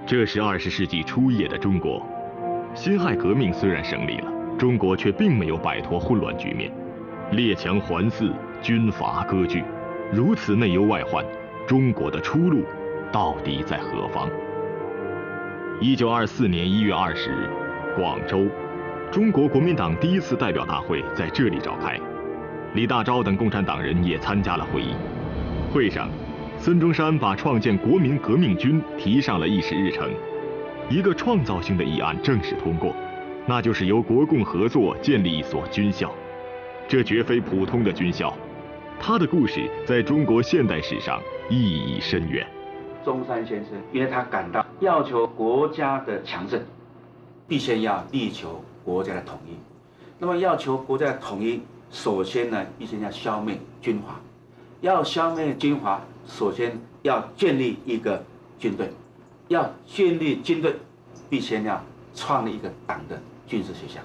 这是20世纪初叶的中国，辛亥革命虽然胜利了，中国却并没有摆脱混乱局面，列强环伺，军阀割据，如此内忧外患，中国的出路到底在何方？1924年1月20日，广州，中国国民党第一次代表大会在这里召开，李大钊等共产党人也参加了会议。会上，孙中山把创建国民革命军提上了议事日程，一个创造性的议案正式通过，那就是由国共合作建立一所军校。这绝非普通的军校，它的故事在中国现代史上意义深远。中山先生，因为他感到要求国家的强盛，必先要力求国家的统一。那么要求国家的统一，首先呢，必先要消灭军阀。要消灭军阀，首先要建立一个军队。要建立军队，必先要创立一个党的军事学校。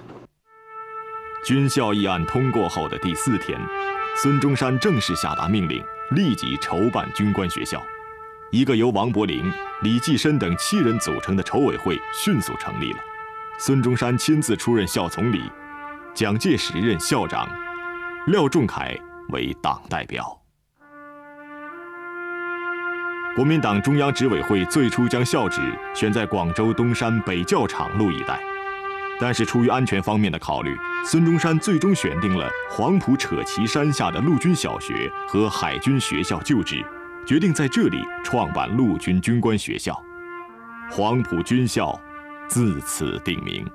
军校议案通过后的第4天，孙中山正式下达命令，立即筹办军官学校。一个由王伯龄、李济深等7人组成的筹委会迅速成立了。孙中山亲自出任校总理，蒋介石任校长，廖仲恺为党代表。国民党中央执委会最初将校址选在广州东山北教场路一带，但是出于安全方面的考虑，孙中山最终选定了黄埔扯旗山下的陆军小学和海军学校旧址，决定在这里创办陆军军官学校，黄埔军校自此定名。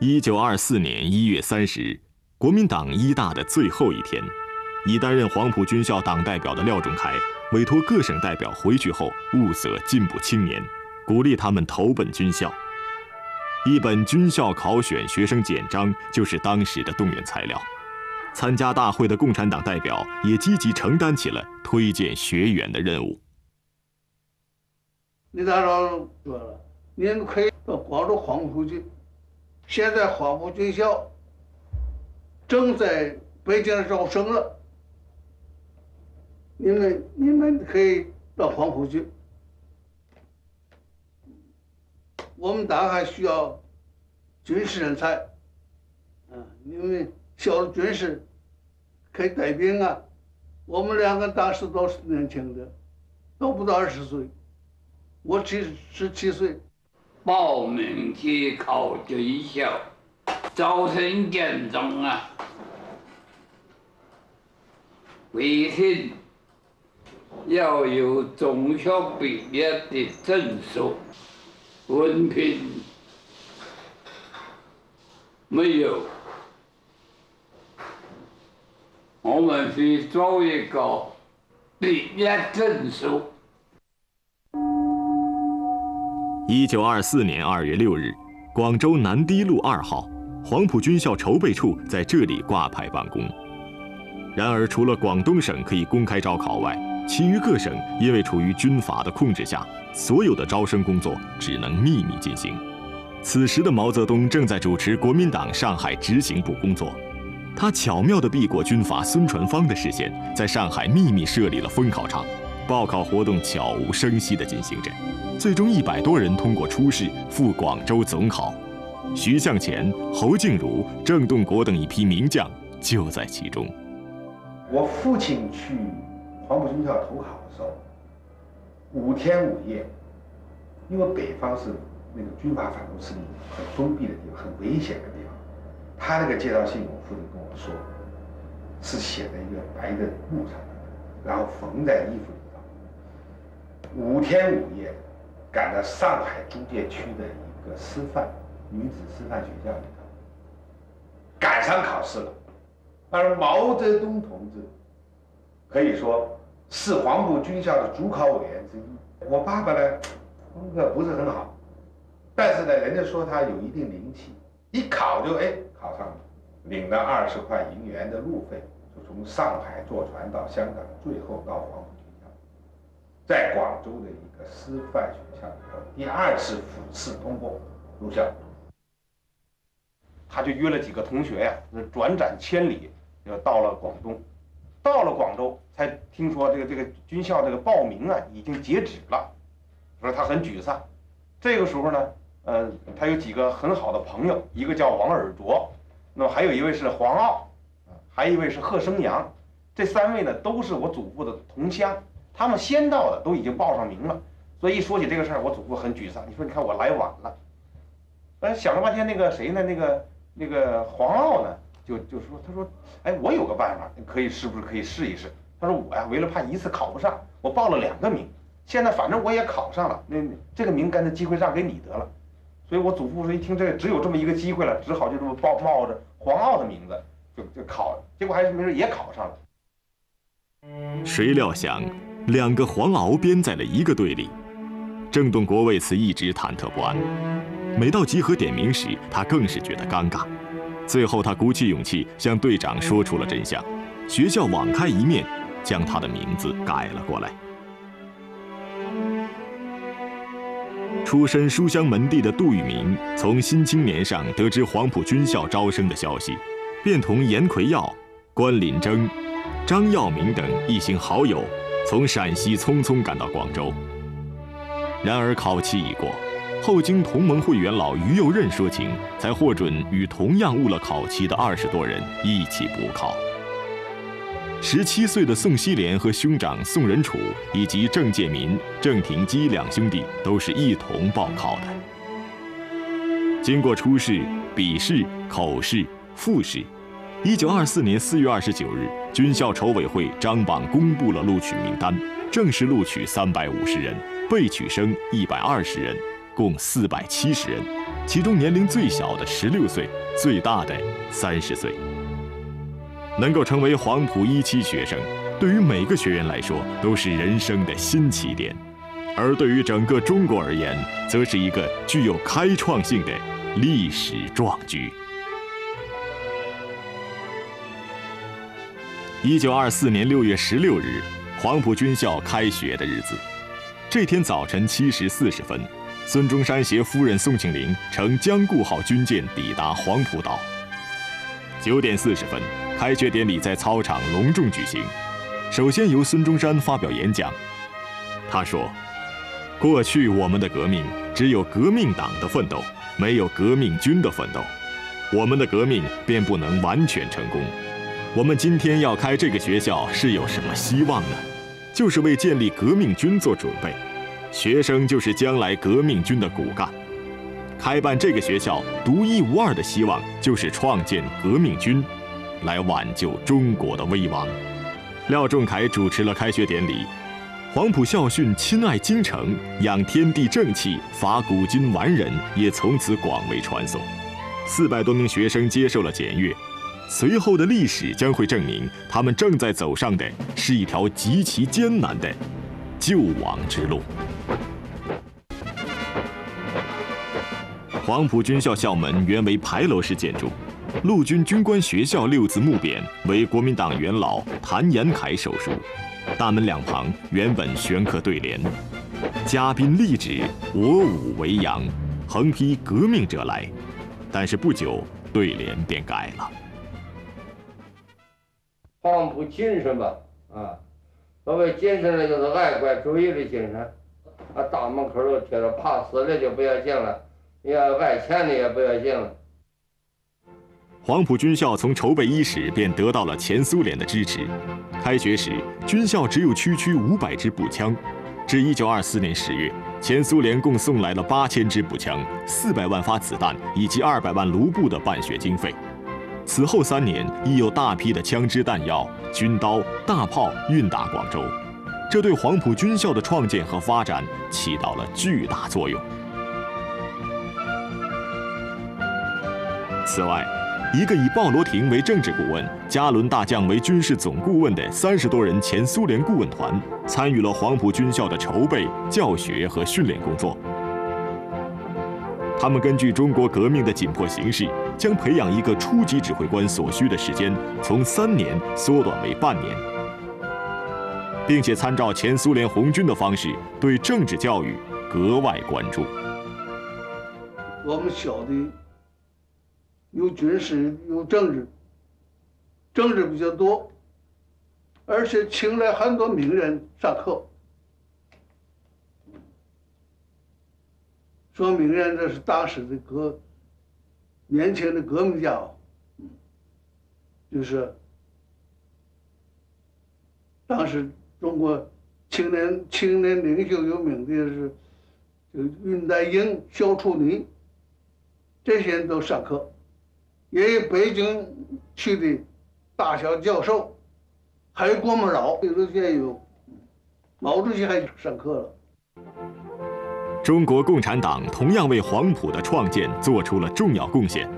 1924年1月30日，国民党1大的最后一天，已担任黄埔军校党代表的廖仲恺委托各省代表回去后物色进步青年，鼓励他们投奔军校。一本军校考选学生简章就是当时的动员材料。参加大会的共产党代表也积极承担起了推荐学员的任务。李大钊说了，你们可以到广州黄埔去。现在黄埔军校正在北京招生了，你们可以到黄埔去。我们党还需要军事人才，你们校的军事可以带兵啊。我们2个当时都是年轻的，都不到20岁，我17岁。报名去考军校，招生简章啊，规定要有中学毕业的证书，文凭没有，我们去做一个毕业证书。1924年2月6日，广州南堤路2号，黄埔军校筹备处在这里挂牌办公。然而，除了广东省可以公开招考外，其余各省因为处于军阀的控制下，所有的招生工作只能秘密进行。此时的毛泽东正在主持国民党上海执行部工作，他巧妙地避过军阀孙传芳的视线，在上海秘密设立了分考场，报考活动悄无声息地进行着。最终100多人通过初试赴广州总考，徐向前、侯静茹、郑洞国等一批名将就在其中。我父亲去黄埔军校投考的时候，5天5夜，因为北方是那个军阀反动势力很封闭的地方，很危险的地方。他那个介绍信，我父亲跟我说，是写在一个白的布上的，然后缝在衣服里头。5天5夜。赶到上海租界区的一个女子师范学校里头，赶上考试了。而毛泽东同志可以说是黄埔军校的主考委员之一。我爸爸呢，功课不是很好，但是呢，人家说他有一定灵气，一考就考上了，领了20块银元的路费，就从上海坐船到香港，最后到黄埔军校，在广州的一个师范学校里头第2次复试通过入校。他就约了几个同学呀，转战千里，要到了广东。到了广州才听说这个军校这个报名啊已经截止了，说他很沮丧。这个时候呢，他有几个很好的朋友，一个叫王尔琢，那么还有一位是黄骜，还有一位是贺生阳，这3位呢都是我祖父的同乡，他们先到的都已经报上名了，所以一说起这个事儿，我祖父很沮丧。你说，你看我来晚了，想了半天，那个谁呢？那个黄骜呢，就说，他说，哎，我有个办法，是不是可以试一试？他说我呀，为了怕一次考不上，我报了2个名，现在反正我也考上了，这个名干脆机会让给你得了。所以我祖父说一听这只有这么一个机会了，只好就这么冒着黄骜的名字就考了，结果还是没事也考上了。谁料想2个黄骜编在了一个队里，郑洞国为此一直忐忑不安。每到集合点名时，他更是觉得尴尬。最后，他鼓起勇气向队长说出了真相，学校网开一面，将他的名字改了过来。出身书香门第的杜聿明从《新青年》上得知黄埔军校招生的消息，便同严奎耀、关麟征、张耀明等一行好友从陕西匆匆赶到广州。然而考期已过，后经同盟会元老于右任说情，才获准与同样误了考期的20多人一起补考。17岁的宋希濂和兄长宋仁楚以及郑介民、郑廷基2兄弟都是一同报考的。经过初试、笔试、口试、复试，1924年4月29日，军校筹委会张榜公布了录取名单，正式录取350人，被取生120人，共470人，其中年龄最小的16岁，最大的30岁。能够成为黄埔1期学生，对于每个学员来说都是人生的新起点，而对于整个中国而言，则是一个具有开创性的历史壮举。1924年6月16日，黄埔军校开学的日子。这天早晨7时40分，孙中山携夫人宋庆龄乘江固号军舰抵达黄埔岛。9点40分，开学典礼在操场隆重举行。首先由孙中山发表演讲。他说：“过去我们的革命只有革命党的奋斗，没有革命军的奋斗，我们的革命便不能完全成功。我们今天要开这个学校是有什么希望呢？就是为建立革命军做准备。学生就是将来革命军的骨干。开办这个学校独一无二的希望就是创建革命军，来挽救中国的危亡。”廖仲恺主持了开学典礼。黄埔校训“亲爱京城，养天地正气，伐古今完人”也从此广为传颂。400多名学生接受了检阅。随后的历史将会证明，他们正在走上的是一条极其艰难的救亡之路。黄埔军校校门原为牌楼式建筑，陆军军官学校6字木匾为国民党元老谭延闿手书，大门2旁原本悬刻对联：“嘉宾立旨，我武为阳，横批革命者来。”但是不久，对联便改了。黄埔精神吧，所谓精神呢，就是爱国主义的精神。大门口都贴着，怕死的就不要进了，要爱钱的也不要进了。黄埔军校从筹备伊始便得到了前苏联的支持。开学时，军校只有区500支步枪。至1924年10月，前苏联共送来了8000支步枪、400万发子弹以及200万卢布的办学经费。此后3年，亦有大批的枪支弹药、军刀、大炮运达广州，这对黄埔军校的创建和发展起到了巨大作用。此外，一个以鲍罗廷为政治顾问、加伦大将为军事总顾问的30多人前苏联顾问团，参与了黄埔军校的筹备、教学和训练工作。他们根据中国革命的紧迫形势，将培养一个初级指挥官所需的时间从3年缩短为半年，并且参照前苏联红军的方式，对政治教育格外关注。我们小的有军事有政治，政治比较多，而且请来很多名人上课。说名人这是当时的年轻的革命家，就是当时中国青年领袖有名的是就恽代英、萧楚宁，这些人都上课，也有北京去的大小教授，还有郭沫若，有的也有，毛主席还上课了。中国共产党同样为黄埔的创建做出了重要贡献。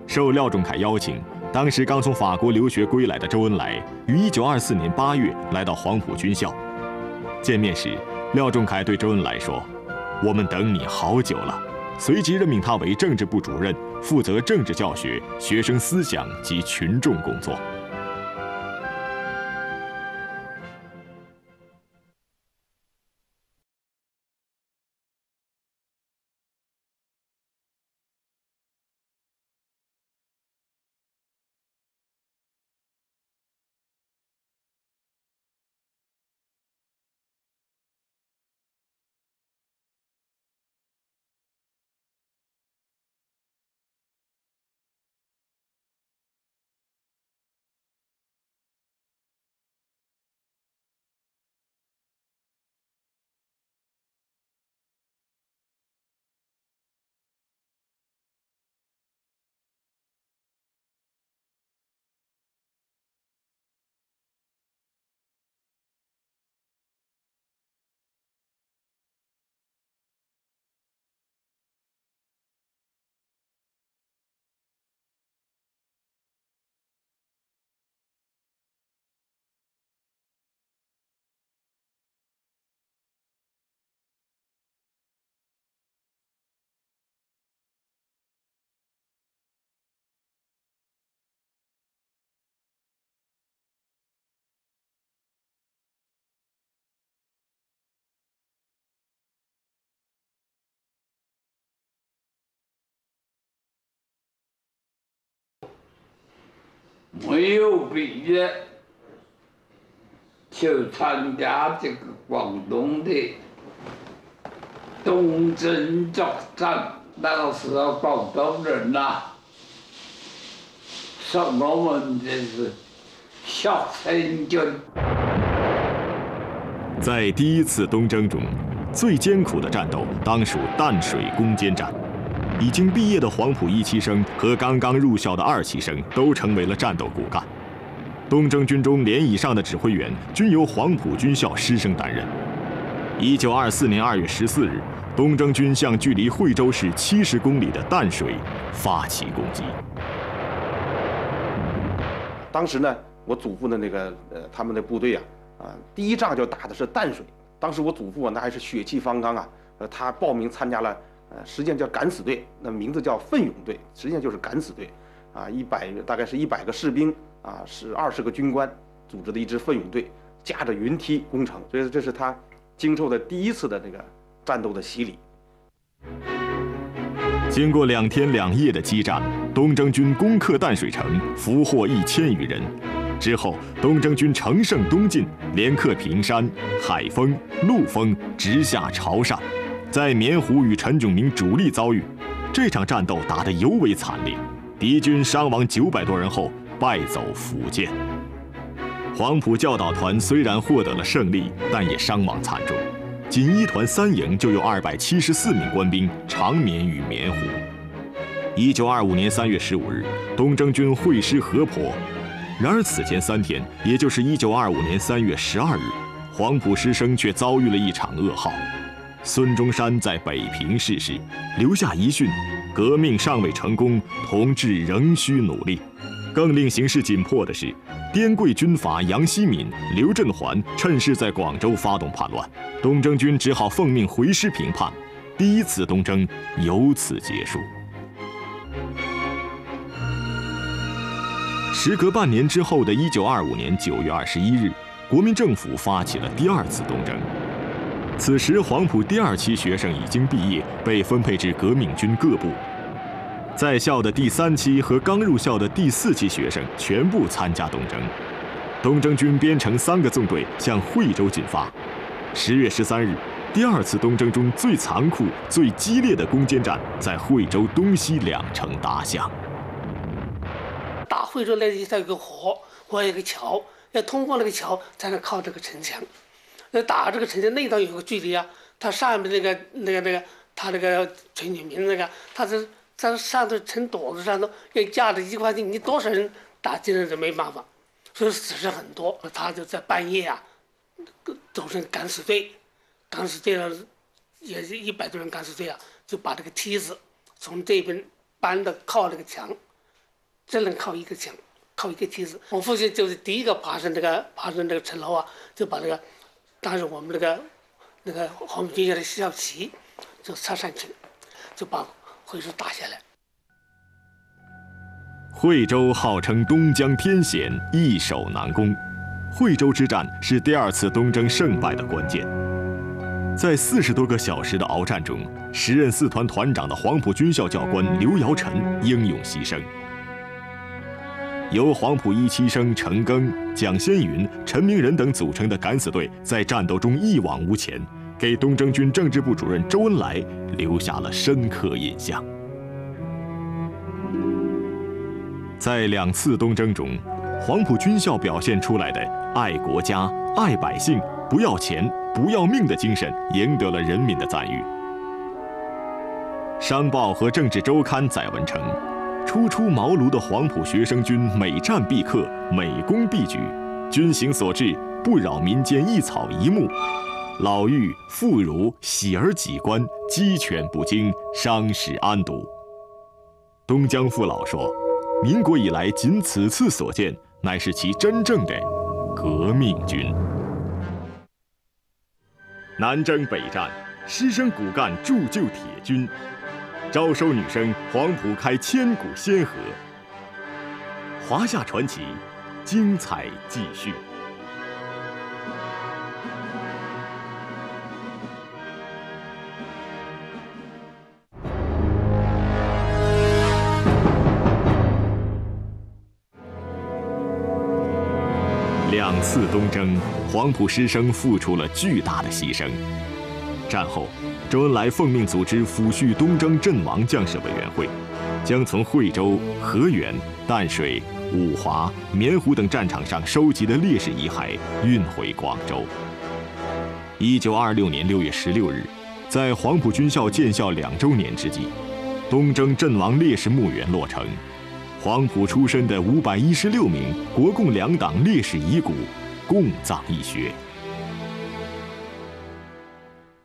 受廖仲恺邀请，当时刚从法国留学归来的周恩来于1924年8月来到黄埔军校。见面时，廖仲恺对周恩来说：“我们等你好久了。”随即任命他为政治部主任，负责政治教学、学生思想及群众工作。没有毕业，就参加这个广东的东征作战。那个时候广东人呐，说我们这是小清军。在第一次东征中，最艰苦的战斗当属淡水攻坚战。已经毕业的黄埔1期生和刚刚入校的2期生都成为了战斗骨干。东征军中连以上的指挥员均由黄埔军校师生担任。1924年2月14日，东征军向距离惠州市70公里的淡水发起攻击。当时呢，我祖父的那个他们的部队第一仗就打的是淡水。当时我祖父那还是血气方刚啊，他报名参加了。实际上叫敢死队，那名字叫奋勇队，实际上就是敢死队，大概是100个士兵是20个军官组织的一支奋勇队，驾着云梯攻城，所以这是他经受的第一次的这个战斗的洗礼。经过2天2夜的激战，东征军攻克淡水城，俘获1000余人。之后，东征军乘胜东进，连克平山、海丰、陆丰，直下潮汕。在棉湖与陈炯明主力遭遇，这场战斗打得尤为惨烈，敌军伤亡900多人后败走福建。黄埔教导团虽然获得了胜利，但也伤亡惨重，仅1团3营就有274名官兵长眠于棉湖。1925年3月15日，东征军会师河婆，然而此前3天，也就是1925年3月12日，黄埔师生却遭遇了一场噩耗。孙中山在北平逝世，留下遗训：革命尚未成功，同志仍需努力。更令形势紧迫的是，滇桂军阀杨希闵、刘振环趁势在广州发动叛乱，东征军只好奉命回师平叛。第一次东征由此结束。时隔半年之后的1925年9月21日，国民政府发起了第2次东征。此时，黄埔第2期学生已经毕业，被分配至革命军各部。在校的第3期和刚入校的第4期学生全部参加东征。东征军编成3个纵队向惠州进发。10月13日，第2次东征中最残酷、最激烈的攻坚战在惠州东西2城打响。打惠州那里它有个河有一个桥，要通过那个桥才能靠这个城墙。那打这个城墙那道有个距离啊，它上面它那个全体名它是在上头城垛子上头要架着一块地，你多少人打进来都没办法，所以死伤很多。他就在半夜啊，组成敢死队，敢死队了也是100多人敢死队啊，就把这个梯子从这边搬到靠那个墙，只能靠一个墙，靠一个梯子。我父亲就是第一个爬上这个城楼啊，就把当时我们那个黄埔军校的校旗就插上去，就把惠州打下来。惠州号称东江天险，易守难攻。惠州之战是第2次东征胜败的关键。在40多个小时的鏖战中，时任4团团长的黄埔军校教官刘尧臣英勇牺牲。由黄埔1期生陈赓、蒋先云、陈明仁等组成的敢死队，在战斗中一往无前，给东征军政治部主任周恩来留下了深刻印象。在2次东征中，黄埔军校表现出来的爱国家、爱百姓、不要钱、不要命的精神，赢得了人民的赞誉。商报和政治周刊载文称，初出茅庐的黄埔学生军每战必克，每攻必举，军行所至，不扰民间一草一木，老妪妇孺喜而己观，鸡犬不惊，伤势安堵。东江父老说，民国以来仅此次所见，乃是其真正的革命军。南征北战，师生骨干铸就铁军，招收女生，黄埔开千古先河。华夏传奇，精彩继续。2次东征，黄埔师生付出了巨大的牺牲。战后，周恩来奉命组织抚恤东征阵亡将士委员会，将从惠州、河源、淡水、五华、棉湖等战场上收集的烈士遗骸运回广州。1926年6月16日，在黄埔军校建校2周年之际，东征阵亡烈士墓园落成。黄埔出身的516名国共2党烈士遗骨共葬一穴。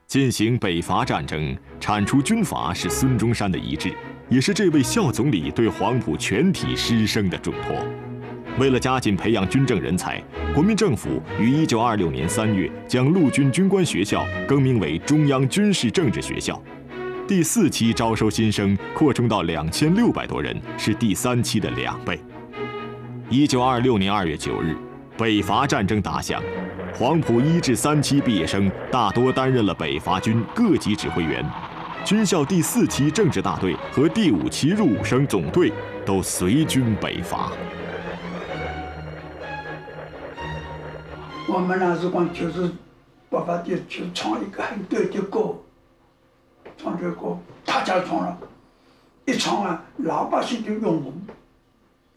进行北伐战争，铲除军阀是孙中山的遗志，也是这位校总理对黄埔全体师生的重托。为了加紧培养军政人才，国民政府于1926年3月将陆军军官学校更名为中央军事政治学校。第4期招收新生扩充到2600多人，是第3期的2倍。1926年2月9日，北伐战争打响，黄埔1至3期毕业生大多担任了北伐军各级指挥员，军校第4期政治大队和第5期入伍生总队都随军北伐。我们那时光就是北伐队去唱一个很对的歌。唱这歌，大家唱了，一唱啊，老百姓就拥护，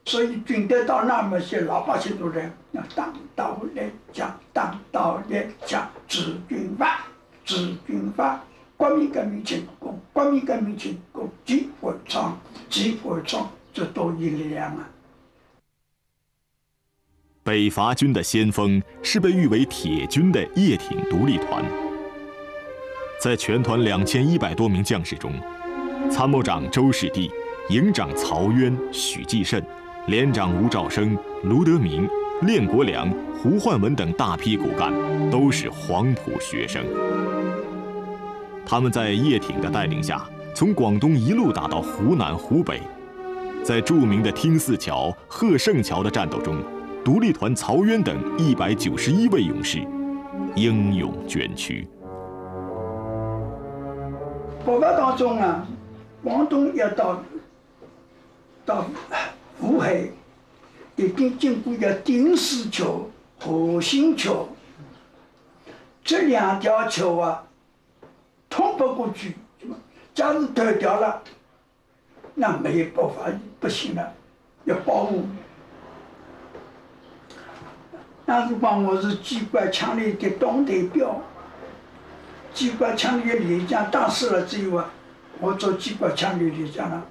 所以军队到那么些老百姓都在要当道来讲，当道来讲，治军法，治军法，国民革命成功，国民革命成功，集会唱，集会唱，这都一样啊。北伐军的先锋是被誉为铁军的叶挺独立团。在全团2100多名将士中，参谋长周士第、营长曹渊、许继慎、连长吴兆生、卢德铭、练国良、胡焕文等大批骨干都是黄埔学生。他们在叶挺的带领下，从广东一路打到湖南、湖北。在著名的汀泗桥、贺胜桥的战斗中，独立团曹渊等191位勇士英勇捐躯。北伐当中啊，广东要到湖海，已经经过了丁氏桥、河心桥，这2条桥啊，通不过去。假如断掉了，那没有办法，不行了，要保护。那时光我是机关枪里的党代表，机关枪里的连长当死了之后啊，我做机关枪里连长了。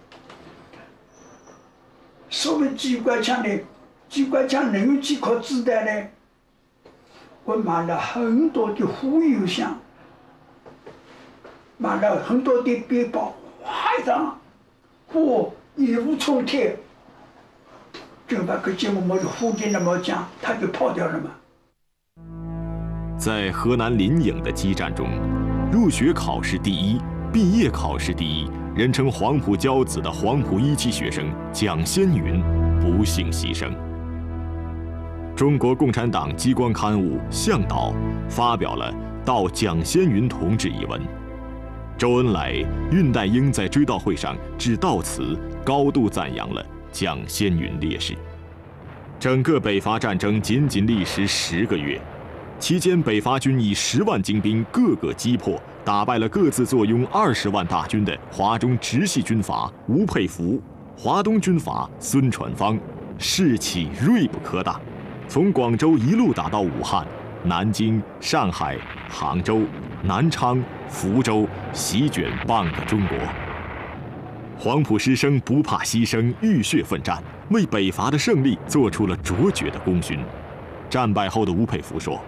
所谓机关枪呢，机关枪能有几颗子弹呢？我买了很多的护油箱，买了很多的背包，哗一张，火一无从天。就把个节目没有护的那么讲，他就跑掉了嘛。在河南临颍的激战中，入学考试第1、毕业考试第1，人称黄埔骄子的黄埔1期学生蒋先云不幸牺牲。中国共产党机关刊物《向导》发表了悼蒋先云同志一文。周恩来、恽代英在追悼会上致悼词，高度赞扬了蒋先云烈士。整个北伐战争仅仅历时10个月，期间北伐军以10万精兵各个击破，打败了各自坐拥20万大军的华中直系军阀吴佩孚、华东军阀孙传芳，士气锐不可挡。从广州一路打到武汉、南京、上海、杭州、南昌、福州，席卷半个中国。黄埔师生不怕牺牲，浴血奋战，为北伐的胜利做出了卓绝的功勋。战败后的吴佩孚说：“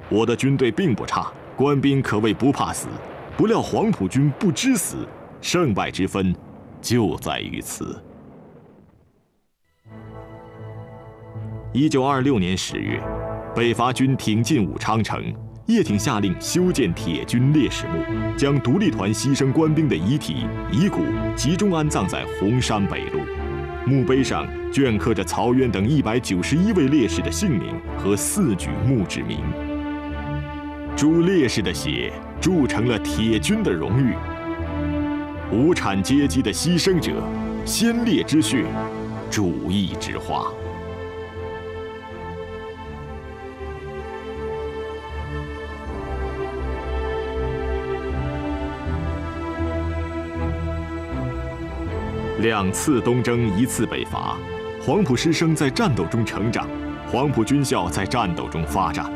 我的军队并不差，官兵可谓不怕死。不料黄埔军不知死，胜败之分就在于此。” 1926年10月，北伐军挺进武昌城，叶挺下令修建铁军烈士墓，将独立团牺牲官兵的遗体、遗骨集中安葬在红山北路。墓碑上镌刻着曹渊等191位烈士的姓名和4句墓志铭。诸烈士的血铸成了铁军的荣誉，无产阶级的牺牲者，先烈之血，主义之花。 2次东征，1次北伐，黄埔师生在战斗中成长，黄埔军校在战斗中发展。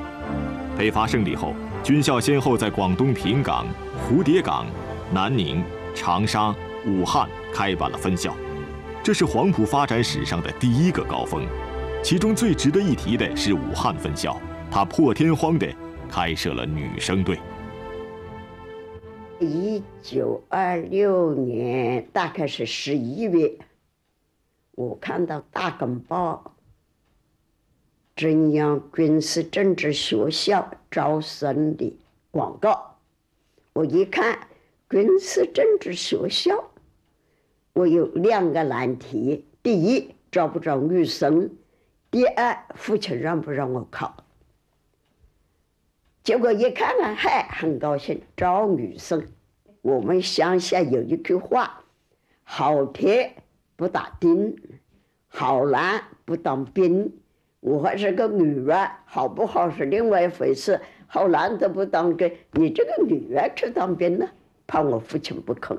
北伐胜利后，军校先后在广东平岗、蝴蝶岗、南宁、长沙、武汉开办了分校，这是黄埔发展史上的第1个高峰。其中最值得一提的是武汉分校，它破天荒地开设了女生队。 1926年大概是11月，我看到大公报，中央军事政治学校招生的广告。我一看军事政治学校，我有2个难题：第一，招不招女生；第二，父亲让不让我考。 结果一看呢，很高兴，招女生。我们乡下有一句话：好铁不打钉，好男不当兵。我还是个女儿，好不好是另外一回事。好男都不当兵，你这个女儿去当兵呢？怕我父亲不肯。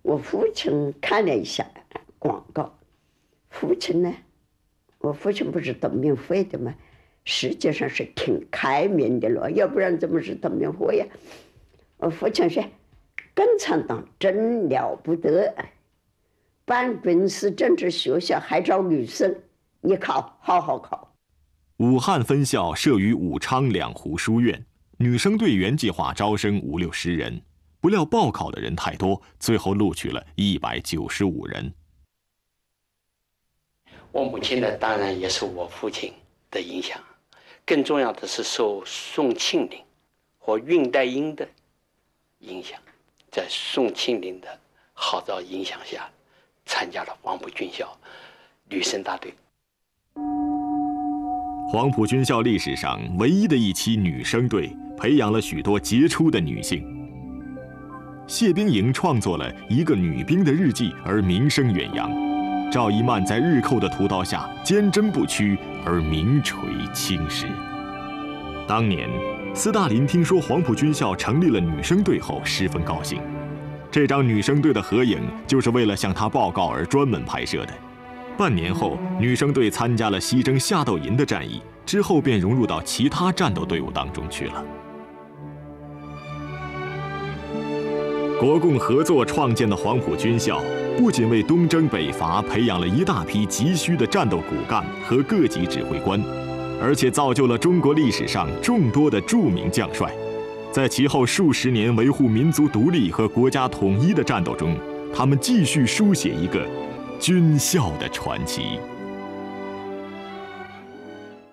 我父亲看了一下广告，父亲呢，我父亲不是当免费的吗？ 实际上是挺开明的了，要不然怎么是当免费呀？我父亲说，共产党真了不得，办军事政治学校还招女生，你考，好好考。武汉分校设于武昌两湖书院，女生队原计划招生50、60人，不料报考的人太多，最后录取了195人。我母亲呢，当然也是我父亲的影响。 更重要的是受宋庆龄和恽代英的影响，在宋庆龄的号召影响下，参加了黄埔军校女生大队。黄埔军校历史上唯一的一期女生队，培养了许多杰出的女性。谢冰莹创作了一个女兵的日记而名声远扬，赵一曼在日寇的屠刀下坚贞不屈，而名垂青史。当年，斯大林听说黄埔军校成立了女生队后，十分高兴。这张女生队的合影就是为了向他报告而专门拍摄的。半年后，女生队参加了西征夏斗寅的战役，之后便融入到其他战斗队伍当中去了。国共合作创建的黄埔军校，不仅为东征北伐培养了一大批急需的战斗骨干和各级指挥官，而且造就了中国历史上众多的著名将帅。在其后数十年维护民族独立和国家统一的战斗中，他们继续书写一个军校的传奇。